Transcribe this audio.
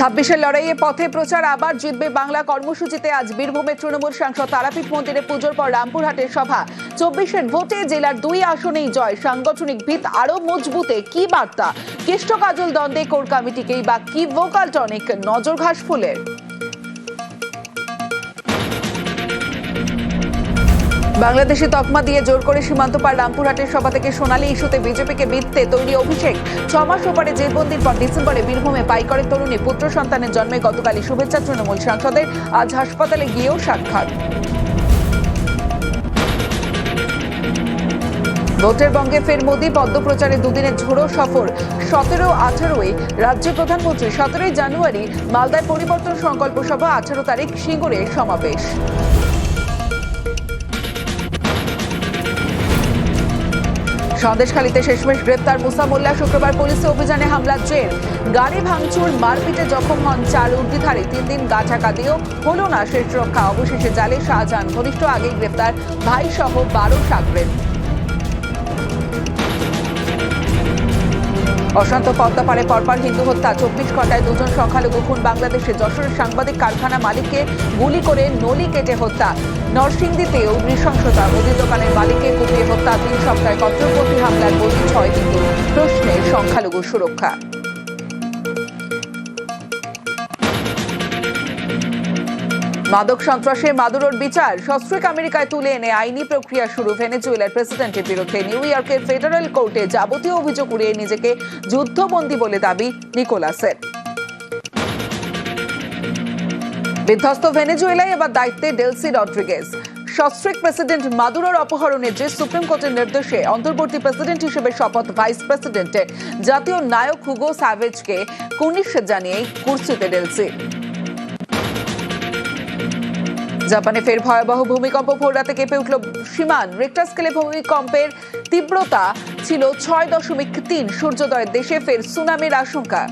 26-এর লড়াইয়ে পথে প্রচার আবার জিতবে বাংলা কর্মসূচিতে আজ বীরভূমের তৃণমূল সাংসদ তারাপীঠ মন্দিরে পুজোর পর রামপুরহাটের সভা। 24-এর ভোটে জেলার 2 আসনেই জয়, সাংগঠনিক ভিত আরো মজবুতে কি বার্তা? কেষ্ট কাজল দ্বন্দ্বে কোর কমিটিকেই বা কি ভোকাল টনিক নজর ঘাসফুলের? বাংলাদেশি তকমা দিয়ে জোর করে সীমান্ত পার রামপুরহাটের সভা থেকে সোনালী ইস্যুতে বিজেপিকে বিধতে তৈরি অভিষেক। 6 মাস ওপারে জেলবন্দির পর ডিসেম্বরে বীরভূমে পাইকরের তরুণী পুত্র সন্তানের জন্মে গতকালই শুভেচ্ছা তৃণমূল সাংসদের, আজ হাসপাতালে গিয়েও সাক্ষাৎ। ভোটের বঙ্গে ফের মোদি পদ্ম প্রচারে দুদিনের ঝোড়ো সফর। 17-18 রাজ্যের প্রধানমন্ত্রী, 17 জানুয়ারি মালদায় পরিবর্তন সংকল্প সভা, 18 তারিখ সিঙ্গুরে সমাবেশ। সন্দেশখালীতে শেষমেশ গ্রেপ্তার মুসা মোল্লা, শুক্রবার পুলিশে অভিযানে হামলার জের। গাড়ি ভাঙচুর, মারপিটে জখম হন 4 উর্দিধারী। 3 দিন গা ঢাকা দিয়েও হল না শেষ রক্ষা। অবশেষে জালে শাহজাহান ঘনিষ্ঠ, আগেই গ্রেপ্তার ভাই সহ 12 সাগরেদ। অশান্ত পদ্মাপাড়ে পরপর হিন্দু হত্যা, 24 ঘন্টায় 2 জন সংখ্যালঘু খুন বাংলাদেশে। যশোরের সাংবাদিক কারখানা মালিককে গুলি করে নলি কেটে হত্যা। নরসিংদীতেও নৃশংসতা, মুদির দোকানের মালিককে কুপিয়ে হত্যা। 3 সপ্তাহে কট্টরপন্থী হামলার বলি 6 হিন্দু। প্রশ্নে সংখ্যালঘু সুরক্ষা। মাদক সন্ত্রাসে মাদুরোর বিচার, সস্ত্রীক আমেরিকায় তুলে এনে আইনি প্রক্রিয়া শুরু। ভেনেজুয়েলার প্রেসিডেন্টের বিরুদ্ধে নিউ ইয়র্কের ফেডারেল কোর্টে যাবতীয় অভিযোগ উড়িয়ে নিজেকে যুদ্ধবন্দী বলে দাবি নিকোলাসের। বিধ্বস্ত ভেনেজুয়েলায় এবার দায়িত্বে ডেলসি রড্রিগেজ। সস্ত্রীক প্রেসিডেন্ট মাদুরোর অপহরণের যে সুপ্রিম কোর্টের নির্দেশে অন্তর্বর্তী প্রেসিডেন্ট হিসেবে শপথ ভাইস প্রেসিডেন্টের, জাতীয় নায়ক হুগো স্যাভেজকে কুর্নিশ জানিয়ে কুর্সিতে ডেলসি। জাপানে ফের ভয়াবহ ভূমিকম্প, ভোররাতে কেঁপে উঠল সীমান। রিক্টার স্কেলে ভূমিকম্পের তীব্রতা ছিল 6.3। সূর্যোদয়ের দেশে ফের সুনামির আশঙ্কা।